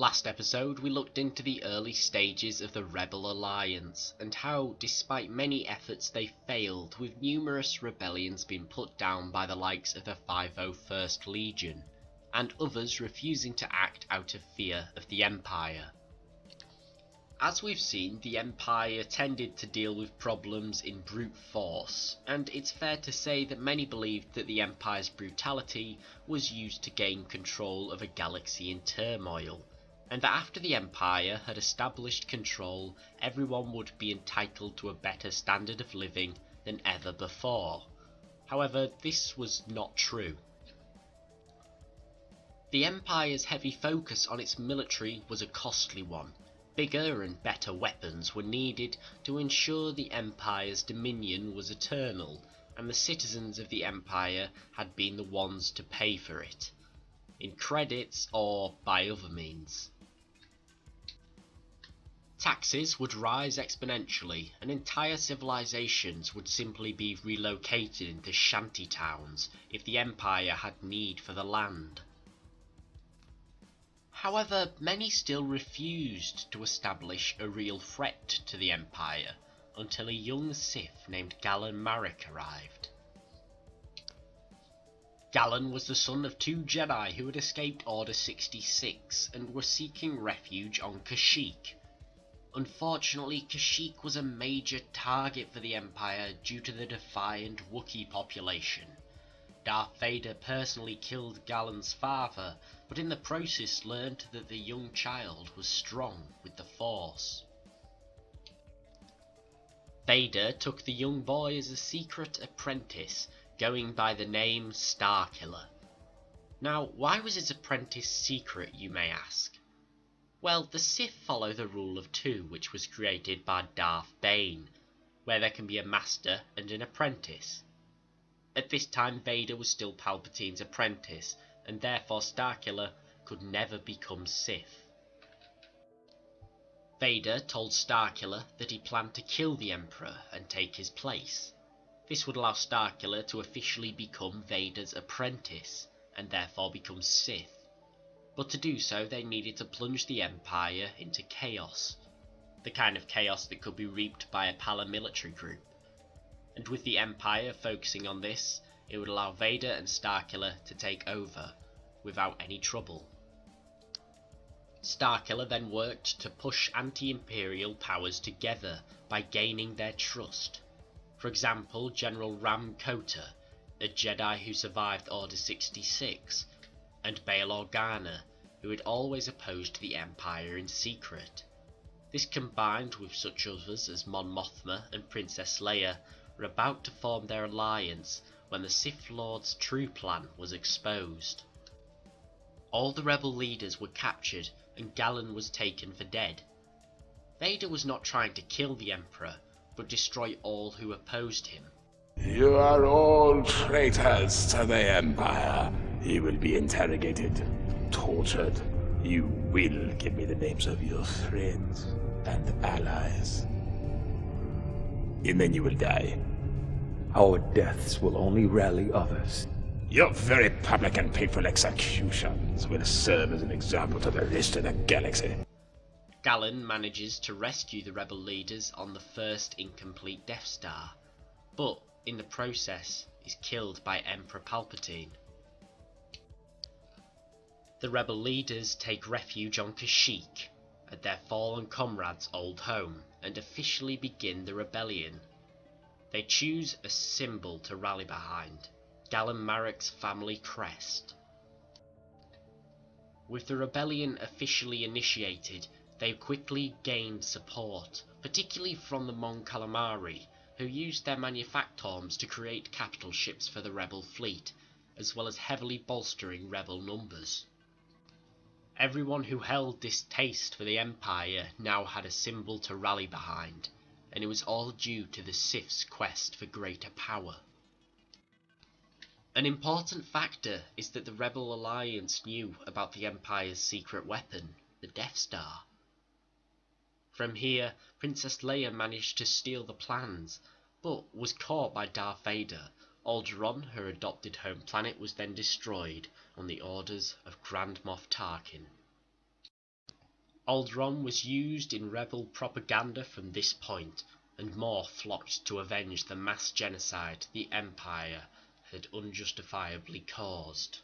Last episode we looked into the early stages of the Rebel Alliance and how, despite many efforts, they failed, with numerous rebellions being put down by the likes of the 501st Legion, and others refusing to act out of fear of the Empire. As we've seen, the Empire tended to deal with problems in brute force, and it's fair to say that many believed that the Empire's brutality was used to gain control of a galaxy in turmoil, and that after the Empire had established control, everyone would be entitled to a better standard of living than ever before. However, this was not true. The Empire's heavy focus on its military was a costly one. Bigger and better weapons were needed to ensure the Empire's dominion was eternal, and the citizens of the Empire had been the ones to pay for it, in credits or by other means. Taxes would rise exponentially, and entire civilizations would simply be relocated into shanty towns if the Empire had need for the land. However, many still refused to establish a real threat to the Empire until a young Sith named Galen Marek arrived. Galen was the son of two Jedi who had escaped Order 66 and were seeking refuge on Kashyyyk. Unfortunately, Kashyyyk was a major target for the Empire due to the defiant Wookiee population. Darth Vader personally killed Galen's father, but in the process learned that the young child was strong with the Force. Vader took the young boy as a secret apprentice, going by the name Starkiller. Now, why was his apprentice secret, you may ask? Well, the Sith follow the rule of two, which was created by Darth Bane, where there can be a master and an apprentice. At this time, Vader was still Palpatine's apprentice, and therefore Starkiller could never become Sith. Vader told Starkiller that he planned to kill the Emperor and take his place. This would allow Starkiller to officially become Vader's apprentice, and therefore become Sith. But to do so, they needed to plunge the Empire into chaos, the kind of chaos that could be reaped by a paramilitary group. And with the Empire focusing on this, it would allow Vader and Starkiller to take over without any trouble. Starkiller then worked to push anti-Imperial powers together by gaining their trust. For example, General Ram Kota, a Jedi who survived Order 66, and Bail Organa, who had always opposed the Empire in secret. This combined with such others as Mon Mothma and Princess Leia were about to form their alliance when the Sith Lord's true plan was exposed. All the rebel leaders were captured and Galen was taken for dead. Vader was not trying to kill the Emperor, but destroy all who opposed him. You are all traitors to the Empire. You will be interrogated, tortured. You will give me the names of your friends and allies. And then you will die. Our deaths will only rally others. Your very public and painful executions will serve as an example to the rest of the galaxy. Galen manages to rescue the rebel leaders on the first incomplete Death Star, but in the process is killed by Emperor Palpatine. The rebel leaders take refuge on Kashyyyk, at their fallen comrade's old home, and officially begin the rebellion. They choose a symbol to rally behind, Galen Marek's family crest. With the rebellion officially initiated, they quickly gained support, particularly from the Mon Calamari, who used their manufactors to create capital ships for the rebel fleet, as well as heavily bolstering rebel numbers. Everyone who held distaste for the Empire now had a symbol to rally behind, and it was all due to the Sith's quest for greater power. An important factor is that the Rebel Alliance knew about the Empire's secret weapon, the Death Star. From here, Princess Leia managed to steal the plans, but was caught by Darth Vader. Alderaan, her adopted home planet, was then destroyed on the orders of Grand Moff Tarkin. Alderaan was used in rebel propaganda from this point, and more flocked to avenge the mass genocide the Empire had unjustifiably caused.